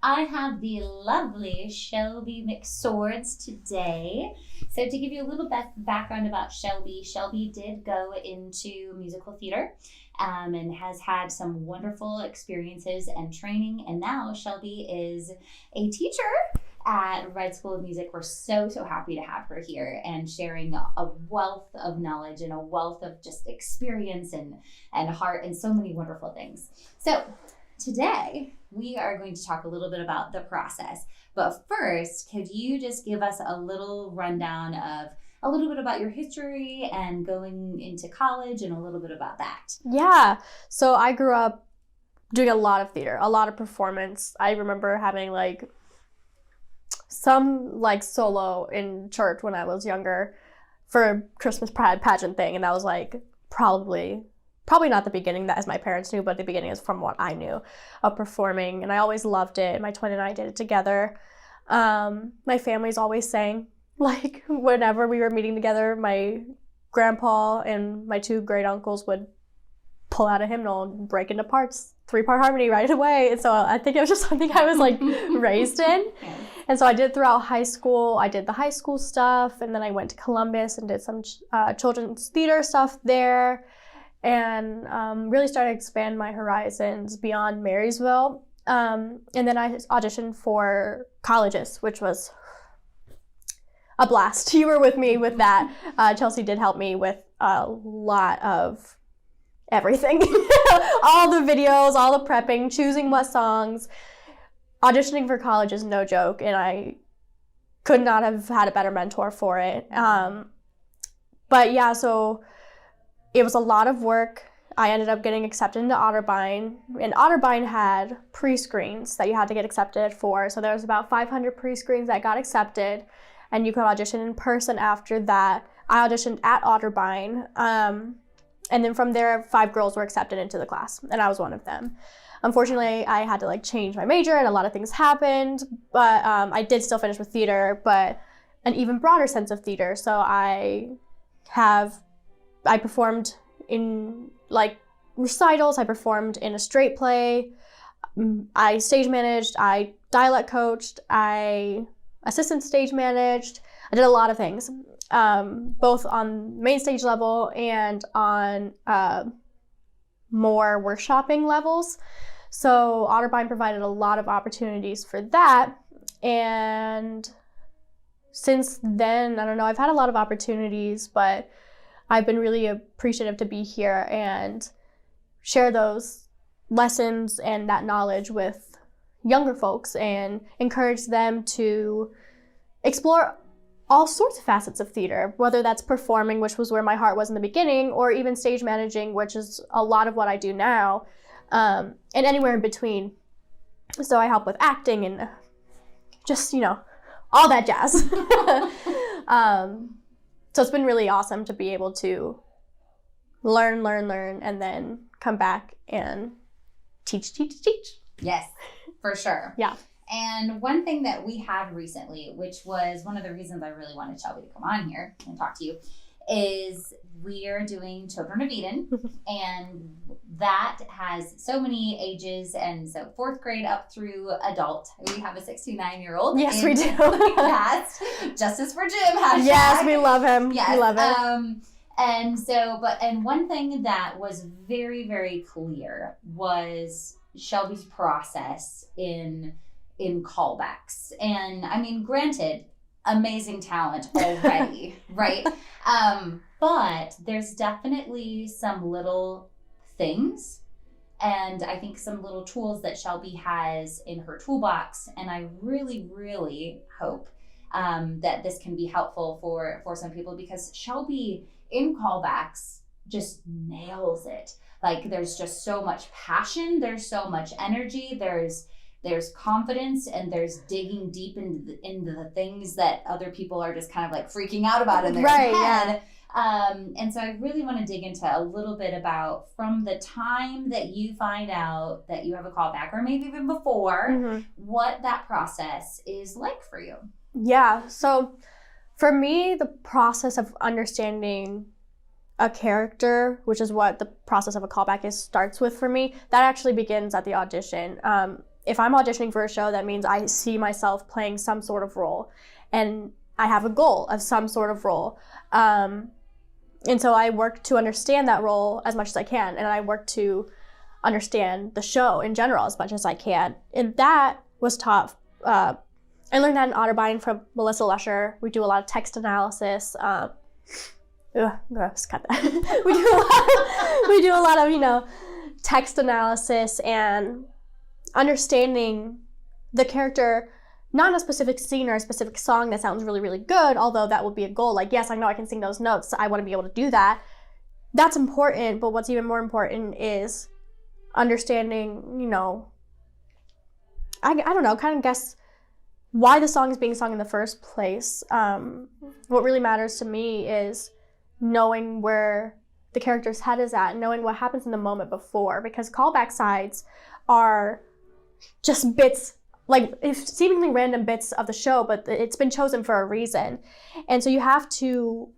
I have the lovely Shelby McSwords today. So to give you a little background about Shelby, Shelby did go into musical theater and has had some wonderful experiences and training. And now Shelby is a teacher at Ride School of Music. We're so happy to have her here and sharing a wealth of knowledge and a wealth of just experience and heart and so many wonderful things. So today we are going to talk a little bit about the process. But first, could you just give us a little rundown of a little bit about your history and going into college and a little bit about that? Yeah. So I grew up doing a lot of theater, a lot of performance. I remember having some solo in church when I was younger for a Christmas pageant thing, and that was probably not the beginning, that as my parents knew, but the beginning is from what I knew of performing, and I always loved it. My twin and I did it together. My family's always sang, whenever we were meeting together, my grandpa and my two great uncles would pull out a hymnal and break into parts, 3-part harmony right away. And so I think it was just something I was raised in. And so I did throughout high school. I did the high school stuff, and then I went to Columbus and did some children's theater stuff there, and really started to expand my horizons beyond Marysville. And then I auditioned for colleges, which was a blast. You were with me with that. Chelsea did help me with a lot of everything. All the videos, all the prepping, choosing what songs. Auditioning for college is no joke, and I could not have had a better mentor for it. But yeah, so it was a lot of work. I ended up getting accepted into Otterbein, and Otterbein had pre-screens that you had to get accepted for. So there was about 500 pre-screens that got accepted, and you could audition in person after that. I auditioned at Otterbein, and then from there, 5 girls were accepted into the class, and I was one of them. Unfortunately, I had to change my major, and a lot of things happened, but I did still finish with theater, but an even broader sense of theater. So I performed in recitals, I performed in a straight play, I stage managed, I dialect coached, I assistant stage managed. I did a lot of things, both on main stage level and on more workshopping levels. So Otterbein provided a lot of opportunities for that. And since then, I don't know, I've had a lot of opportunities, but I've been really appreciative to be here and share those lessons and that knowledge with younger folks and encourage them to explore all sorts of facets of theater, whether that's performing, which was where my heart was in the beginning, or even stage managing, which is a lot of what I do now, and anywhere in between. So I help with acting and just, all that jazz. So it's been really awesome to be able to learn, and then come back and teach. Yes, for sure. Yeah. And one thing that we had recently, which was one of the reasons I really wanted Shelby to come on here and talk to you, is we are doing Children of Eden. And that has so many ages. And so 4th grade up through adult. We have a 69-year-old. Yes, we do. Cast. Justice for Jim. # Yes, we love him. Yes. We love him. And one thing that was very, very clear was Shelby's process in callbacks. And I mean, granted, amazing talent already, right? But there's definitely some little things, and I think some little tools that Shelby has in her toolbox. And I really, really hope that this can be helpful for some people, because Shelby in callbacks just nails it. There's just so much passion, there's so much energy, there's confidence, and there's digging deep into the things that other people are just kind of freaking out about in their head. Yeah. And so I really want to dig into a little bit about, from the time that you find out that you have a callback, or maybe even before, what that process is like for you. Yeah. So for me, the process of understanding a character, which is what the process of a callback starts with for me, that actually begins at the audition. if I'm auditioning for a show, that means I see myself playing some sort of role, and I have a goal of some sort of role. And so I work to understand that role as much as I can, and I work to understand the show in general as much as I can. And that was taught, I learned that in Otterbein from Melissa Lesher. We do a lot of text analysis. Gross, cut that. we do a lot of, text analysis and understanding the character, not a specific scene or a specific song that sounds really, really good, although that would be a goal. Like, yes, I know I can sing those notes, so I want to be able to do that. That's important, but what's even more important is understanding, I don't know, kind of guess why the song is being sung in the first place. What really matters to me is knowing where the character's head is at, knowing what happens in the moment before, because callback sides are just bits, like seemingly random bits of the show, but it's been chosen for a reason. And so you have to,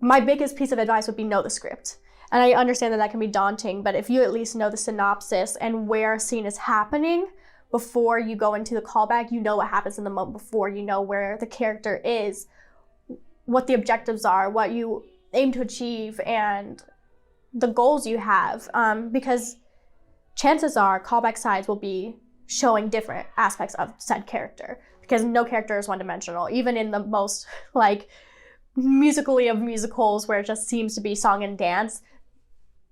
my biggest piece of advice would be know the script. And I understand that can be daunting, but if you at least know the synopsis and where a scene is happening before you go into the callback, you know what happens in the moment before, you know where the character is, what the objectives are, what you aim to achieve, and the goals you have, because chances are callback sides will be showing different aspects of said character, because no character is one-dimensional, even in the most musically of musicals where it just seems to be song and dance.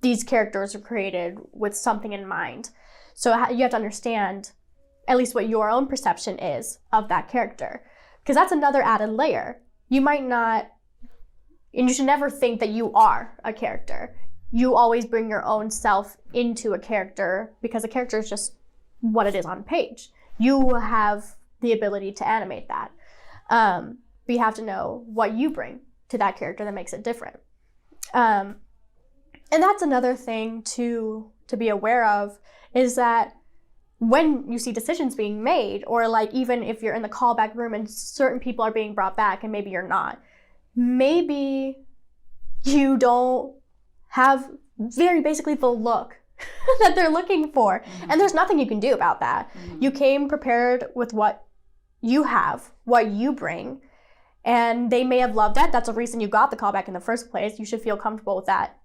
These characters are created with something in mind, so you have to understand at least what your own perception is of that character, because that's another added layer. You might not, and you should never think that you are a character. You always bring your own self into a character, because a character is just what it is on page. You have the ability to animate that. But you have to know what you bring to that character that makes it different. And that's another thing to be aware of, is that when you see decisions being made, or even if you're in the callback room and certain people are being brought back and maybe you're not, maybe you don't have very basically the look that they're looking for. Mm-hmm. And there's nothing you can do about that. Mm-hmm. You came prepared with what you have, what you bring, and they may have loved that. That's the reason you got the callback in the first place. You should feel comfortable with that,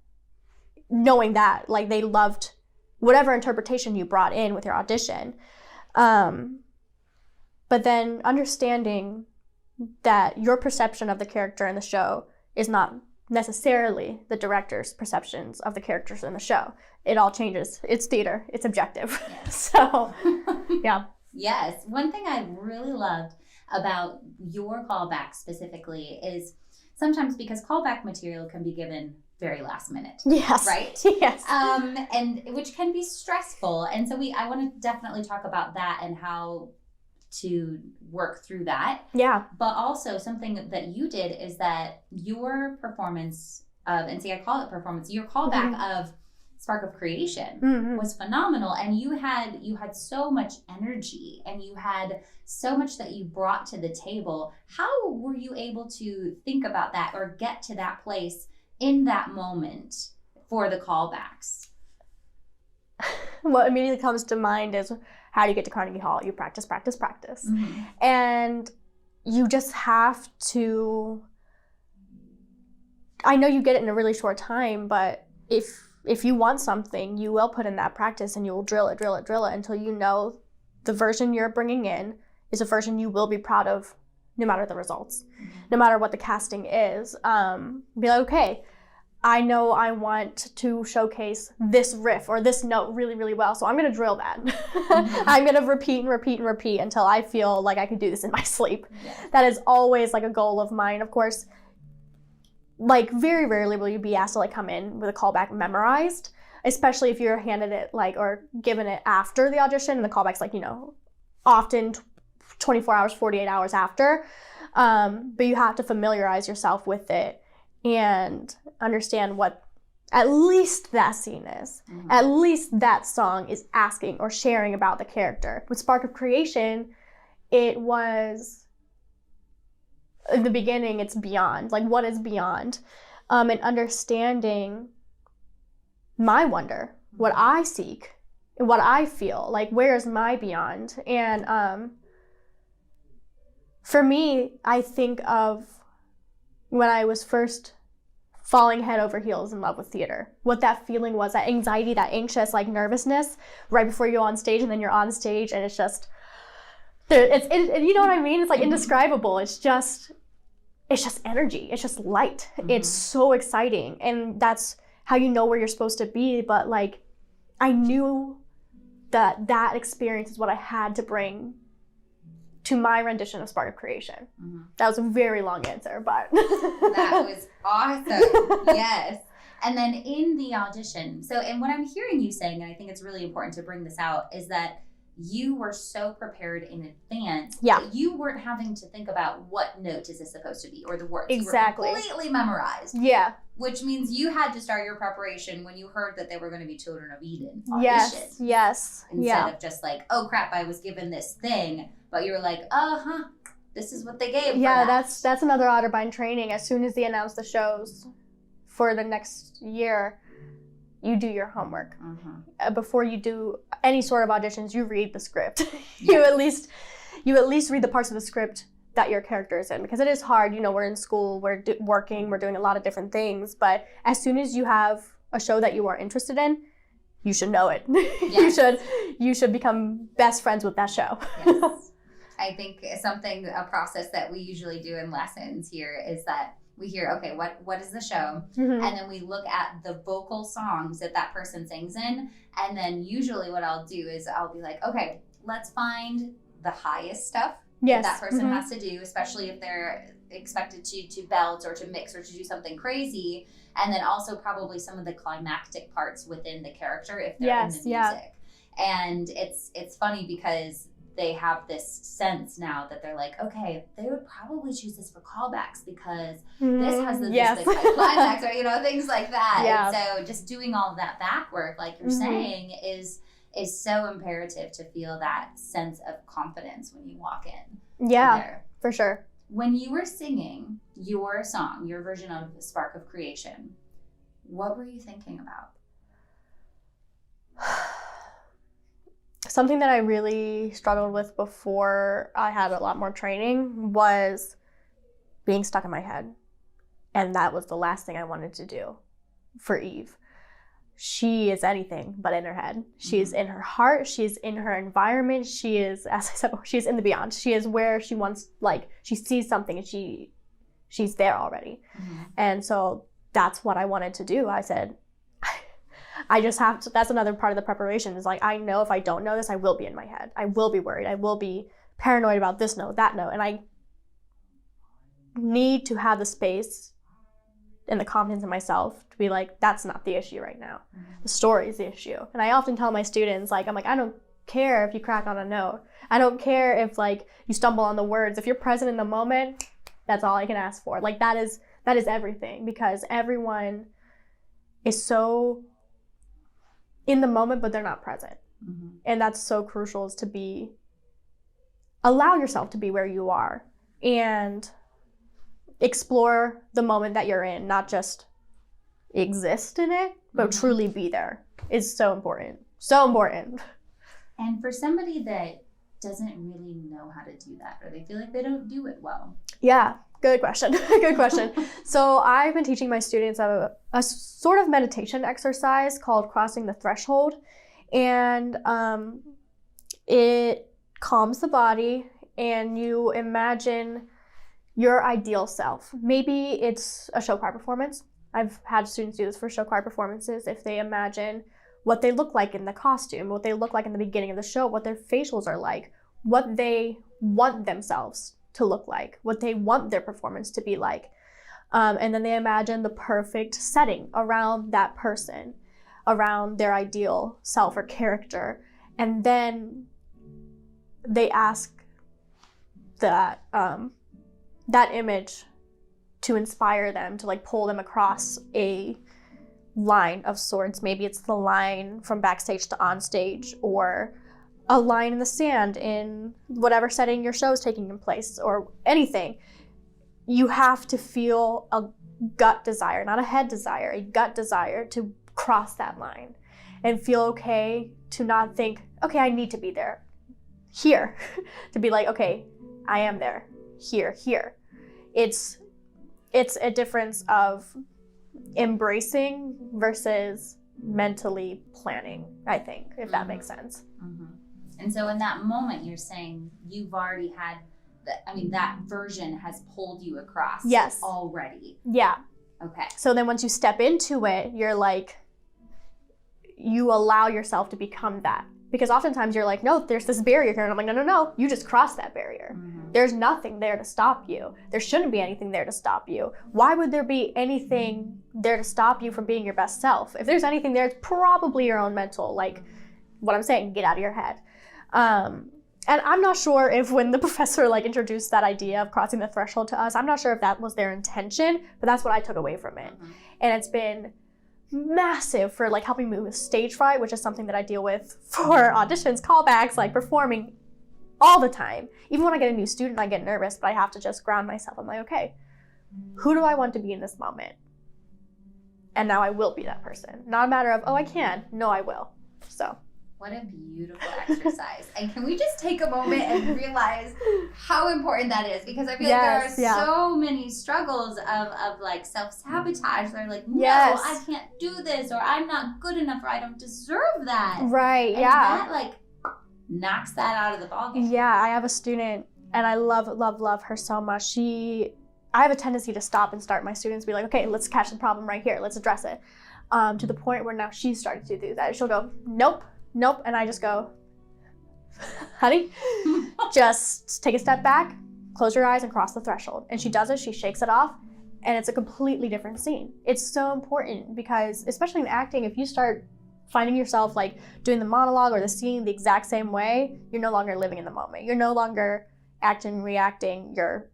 knowing that they loved whatever interpretation you brought in with your audition. But then understanding that your perception of the character in the show is not necessarily the director's perceptions of the characters in the show. It all changes. It's theater. It's objective. Yes. So, yeah. Yes. One thing I really loved about your callback specifically is sometimes, because callback material can be given very last minute. Yes. Right? Yes. And which can be stressful. And so I want to definitely talk about that and how to work through that. Yeah. But also something that you did is that your performance of, and see, I call it performance, your callback mm-hmm. of Spark of Creation mm-hmm. was phenomenal. And you had so much energy, and you had so much that you brought to the table. How were you able to think about that or get to that place in that moment for the callbacks? What immediately comes to mind is, how do you get to Carnegie Hall? You practice, practice, practice. Mm-hmm. And you just have to, I know you get it in a really short time, but if you want something, you will put in that practice, and you will drill it until you know the version you're bringing in is a version you will be proud of, no matter the results, mm-hmm. no matter what the casting is. Be like, okay, I know I want to showcase this riff or this note really, really well, so I'm going to drill that. Mm-hmm. I'm going to repeat until I feel like I can do this in my sleep. Yeah. That is always a goal of mine. Of course, very rarely will you be asked to come in with a callback memorized, especially if you're handed it or given it after the audition, and the callback's often 24 hours, 48 hours after. But you have to familiarize yourself with it and understand what at least that scene is. Mm-hmm. At least that song is asking or sharing about the character. With Spark of Creation, it was, in the beginning, it's beyond. What is beyond? And understanding my wonder, what I seek what I feel. Like, where's my beyond? And for me, I think of when I was first falling head over heels in love with theater, what that feeling was, that anxiety, that anxious, like, nervousness right before you go on stage, and then you're on stage and it's just, you know what I mean? It's like indescribable. It's just energy. It's just light. It's so exciting. And that's how you know where you're supposed to be. But like, I knew that experience is what I had to bring to my rendition of Spark of Creation. That was a very long answer, but that was awesome. Yes. And then in the audition, and what I'm hearing you saying, and I think it's really important to bring this out, is that you were so prepared in advance that you weren't having to think about what note is this supposed to be or the words. Exactly. You were completely memorized. Yeah. Which means you had to start your preparation when you heard that they were going to be Children of Eden audition. Yes. Instead of just like, oh crap, I was given this thing, but you were like, this is what they gave. Yeah, that's another Otterbein training. As soon as they announce the shows for the next year, you do your homework. Before you do any sort of auditions, you read the script. You at least read the parts of the script that your character is in, because it is hard. You know, we're in school, we're working, we're doing a lot of different things. But as soon as you have a show that you are interested in, you should know it. Yes. You should become best friends with that show. Yes. I think a process that we usually do in lessons here is that we hear, okay, what is the show? And then we look at the vocal songs that person sings in. And then usually what I'll do is I'll be like, okay, let's find the highest stuff that person has to do, especially if they're expected to belt or to mix or to do something crazy. And then also probably some of the climactic parts within the character if they're in the music. Yeah. And it's funny because they have this sense now that they're like, okay, they would probably choose this for callbacks because this has this high climax, or things like that. Yeah. And so just doing all of that back work, like you're saying, is so imperative to feel that sense of confidence when you walk in. Yeah, there. For sure. When you were singing your song, your version of the Spark of Creation, what were you thinking about? Something that I really struggled with before I had a lot more training was being stuck in my head. And that was the last thing I wanted to do for Eve. She is anything but in her head. She's in her heart. She's in her environment. She is, as I said, she's in the beyond. She is where she wants, like, she sees something and she's there already. And so that's what I wanted to do. I said, I just have to, that's another part of the preparation, is like, I know if I don't know this, I will be in my head. I will be worried. I will be paranoid about this note, that note. And I need to have the space and the confidence in myself to be like, that's not the issue right now. The story is the issue. And I often tell my students, like, I'm like, I don't care if you crack on a note. I don't care if, like, you stumble on the words. If you're present in the moment, that's all I can ask for. Like, that is everything, because everyone is so in the moment, but they're not present. And that's so crucial, is to allow yourself to be where you are and explore the moment that you're in, not just exist in it, but truly be there. Is so important. So important. And for somebody that doesn't really know how to do that, or they feel like they don't do it well. Yeah, good question. Good question. So I've been teaching my students a sort of meditation exercise called Crossing the Threshold. And it calms the body, and you imagine your ideal self. Maybe it's a show choir performance. I've had students do this for show choir performances. If they imagine what they look like in the costume, what they look like in the beginning of the show, what their facials are like, what they want themselves to look like, what they want their performance to be like. And then they imagine the perfect setting around that person, around their ideal self or character. And then they ask that image to inspire them, to, like, pull them across a line of sorts. Maybe it's the line from backstage to on stage, or a line in the sand in whatever setting your show is taking in place, or anything. You have to feel a gut desire, not a head desire, a gut desire to cross that line. and feel okay to not think, okay, I need to be there. Here. To be like, okay, I am there. Here. It's a difference of embracing versus mentally planning, I think, if that makes sense. Mm-hmm. And so in that moment, you're saying you've already had, that version has pulled you across already. Yeah. Okay. So then once you step into it, you're like, you allow yourself to become that. Because oftentimes you're like, no, there's this barrier here. And I'm like, no, you just crossed that barrier. Mm-hmm. There's nothing there to stop you. There shouldn't be anything there to stop you. Why would there be anything there to stop you from being your best self? If there's anything there, it's probably your own mental, like what I'm saying, get out of your head. And I'm not sure if when the professor introduced that idea of crossing the threshold to us, I'm not sure if that was their intention, but that's what I took away from it. Mm-hmm. And it's been massive for helping me with stage fright, which is something that I deal with for auditions, callbacks, performing all the time. Even when I get a new student, I get nervous, but I have to just ground myself. I'm like, okay, who do I want to be in this moment? And now I will be that person. Not a matter of, oh, I can. No, I will. So. What a beautiful exercise. And can we just take a moment and realize how important that is? Because I feel like there are so many struggles of self-sabotage. They're like, no, I can't do this, or I'm not good enough, or I don't deserve that. Right, and that knocks that out of the ballgame. Yeah, I have a student, and I love her so much. I have a tendency to stop and start my students, be like, okay, let's catch the problem right here. Let's address it. To the point where now she's started to do that. She'll go, nope. And I just go, honey, just take a step back, close your eyes and cross the threshold. And she does it, she shakes it off, and it's a completely different scene. It's so important because, especially in acting, if you start finding yourself doing the monologue or the scene the exact same way, you're no longer living in the moment. You're no longer acting, reacting. You're,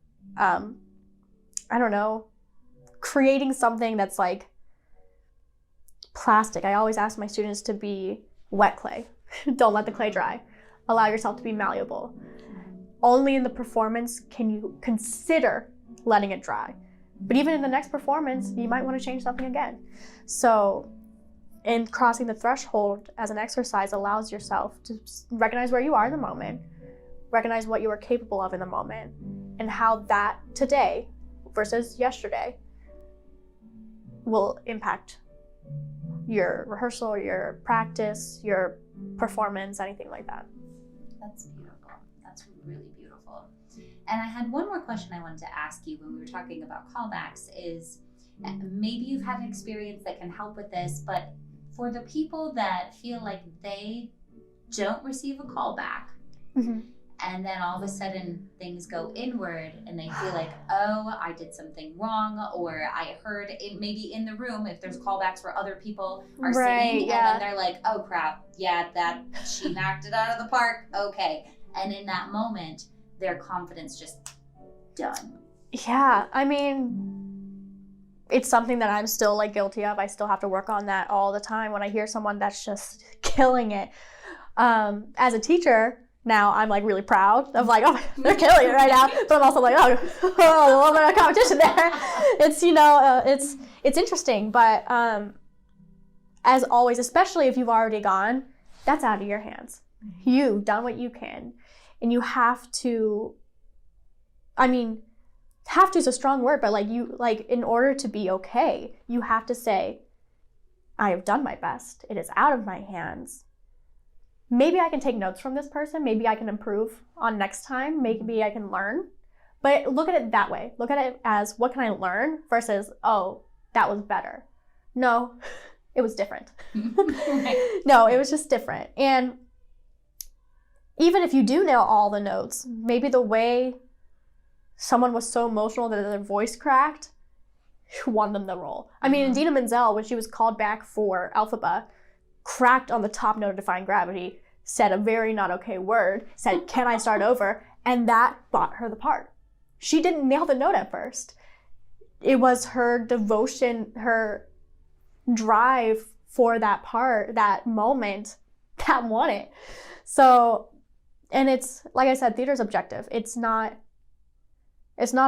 creating something that's plastic. I always ask my students to be wet clay. Don't let the clay dry. Allow yourself to be malleable. Only in the performance can you consider letting it dry. But even in the next performance, you might want to change something again. So, in crossing the threshold as an exercise allows yourself to recognize where you are in the moment, recognize what you are capable of in the moment, and how that today versus yesterday will impact your rehearsal, your practice, your performance, anything like that. That's beautiful. That's really beautiful. And I had one more question I wanted to ask you when we were talking about callbacks is, maybe you've had an experience that can help with this, but for the people that feel like they don't receive a callback, mm-hmm. and then all of a sudden things go inward and they feel like, oh, I did something wrong, or I heard it maybe in the room if there's callbacks where other people are singing, and then they're like, oh crap, that she knocked it out of the park, okay. And in that moment, their confidence just done. Yeah, it's something that I'm still guilty of. I still have to work on that all the time when I hear someone that's just killing it. As a teacher, now I'm really proud of oh, they're killing it right now, but I'm also a little bit of competition there. It's it's interesting, but as always, especially if you've already gone, that's out of your hands. You've done what you can, and you have to. Have to is a strong word, but in order to be okay, you have to say, I have done my best. It is out of my hands. Maybe I can take notes from this person. Maybe I can improve on next time. Maybe I can learn. But look at it that way. Look at it as, what can I learn versus, oh, that was better. No, it was different. Right. No, it was just different. And even if you do know all the notes, maybe the way someone was so emotional that their voice cracked won them the role. Idina Menzel, when she was called back for Elphaba, cracked on the top note of Defying Gravity, said a very not okay word, said, can I start over? And that bought her the part. She didn't nail the note at first. It was her devotion, her drive for that part, that moment, that won it. So, and it's, like I said, theater's objective. It's not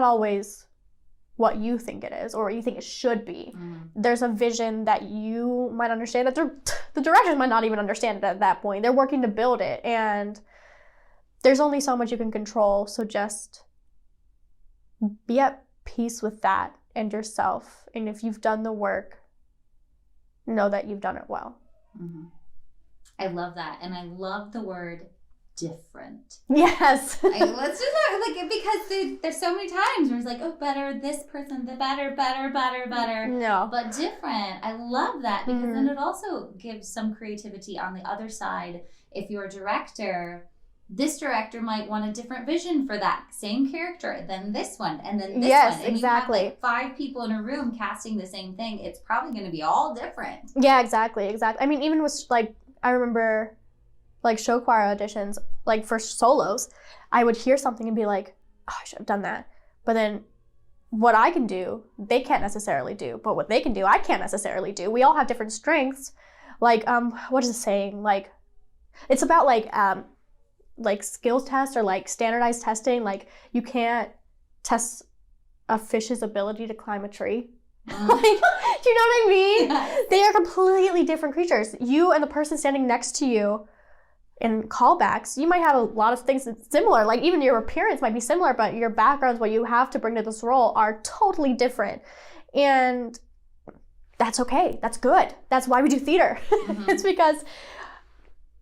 always what you think it is or what you think it should be. There's a vision that you might understand that the directors might not even understand it at that point. They're working to build it, and there's only so much you can control. So just be at peace with that and yourself. And if you've done the work, know that you've done it well. I love that. And I love the word different. Yes. Let's just talk, like, because there's so many times where it's like, oh, better, this person, the better. No. But different. I love that, because then it also gives some creativity on the other side. If you're a director, this director might want a different vision for that same character than this one, and then this one. And exactly. You have like 5 people in a room casting the same thing. It's probably going to be all different. Yeah, exactly. I mean, even with, like, I remember, like, show choir auditions, like, for solos, I would hear something and be like, oh, I should have done that. But then what I can do, they can't necessarily do. But what they can do, I can't necessarily do. We all have different strengths. Like, what is it saying? Like, it's about, like skills tests or, like, standardized testing. Like, you can't test a fish's ability to climb a tree. Like, do you know what I mean? Yes. They are completely different creatures. You and the person standing next to you in callbacks, you might have a lot of things that's similar. Like, even your appearance might be similar, but your backgrounds, what you have to bring to this role, are totally different. And that's okay. That's good. That's why we do theater. It's because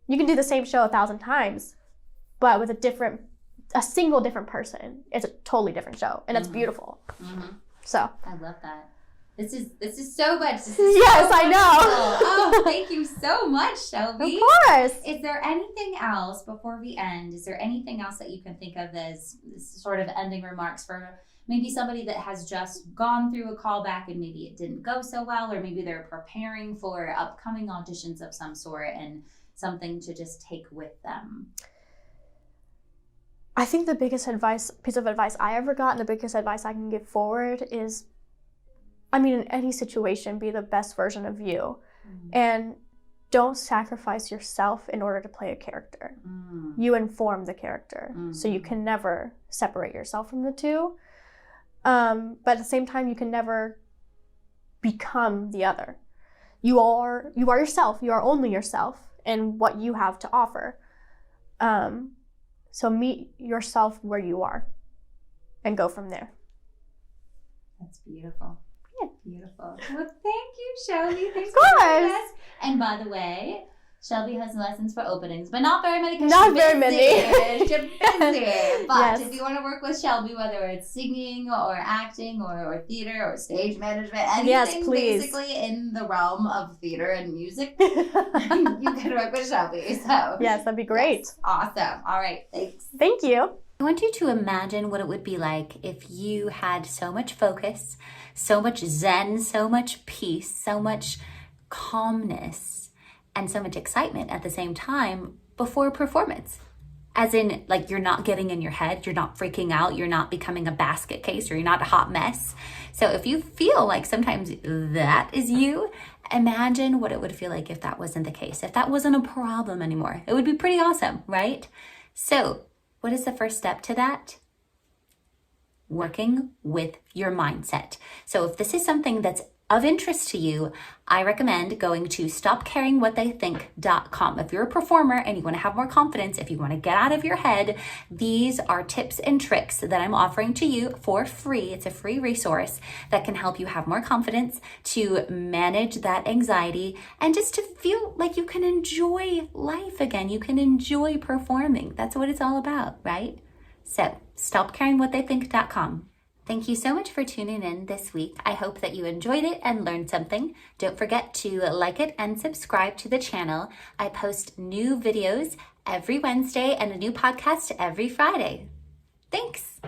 you can do the same show 1,000 times, but with a single different person. It's a totally different show, and it's beautiful. So I love that. This is so much. Yes, I know. Oh, thank you so much, Shelby. Of course. Is there anything else before we end? Is there anything else that you can think of as sort of ending remarks for maybe somebody that has just gone through a callback and maybe it didn't go so well, or maybe they're preparing for upcoming auditions of some sort, and something to just take with them? I think the biggest piece of advice I ever got, and the biggest advice I can give forward is, I mean, in any situation, be the best version of you. And don't sacrifice yourself in order to play a character. You inform the character. So you can never separate yourself from the two. But at the same time, you can never become the other. You are yourself. You are only yourself and what you have to offer. So meet yourself where you are and go from there. That's beautiful. Yeah. Beautiful. Well, thank you, Shelby. Thanks Of for joining course. us. And by the way, Shelby has lessons for openings, but not very many. Not very many. She's busy. But Yes. if you want to work with Shelby, whether it's singing or acting or theater or stage management, anything Yes, please. basically in the realm of theater and music, you can work with Shelby. So Yes, that'd be great. yes, awesome. All right, thanks. Thank you. I want you to imagine what it would be like if you had so much focus, so much zen, so much peace, so much calmness, and so much excitement at the same time before a performance. As in, like, you're not getting in your head, you're not freaking out, you're not becoming a basket case, or you're not a hot mess. So if you feel like sometimes that is you, imagine what it would feel like if that wasn't the case, if that wasn't a problem anymore. It would be pretty awesome, right? So what is the first step to that? Working with your mindset. So if this is something that's of interest to you, I recommend going to stopcaringwhattheythink.com. If you're a performer and you want to have more confidence, if you want to get out of your head, these are tips and tricks that I'm offering to you for free. It's a free resource that can help you have more confidence, to manage that anxiety, and just to feel like you can enjoy life again. You can enjoy performing. That's what it's all about, right? So stopcaringwhattheythink.com. Thank you so much for tuning in this week. I hope that you enjoyed it and learned something. Don't forget to like it and subscribe to the channel. I post new videos every Wednesday and a new podcast every Friday. Thanks.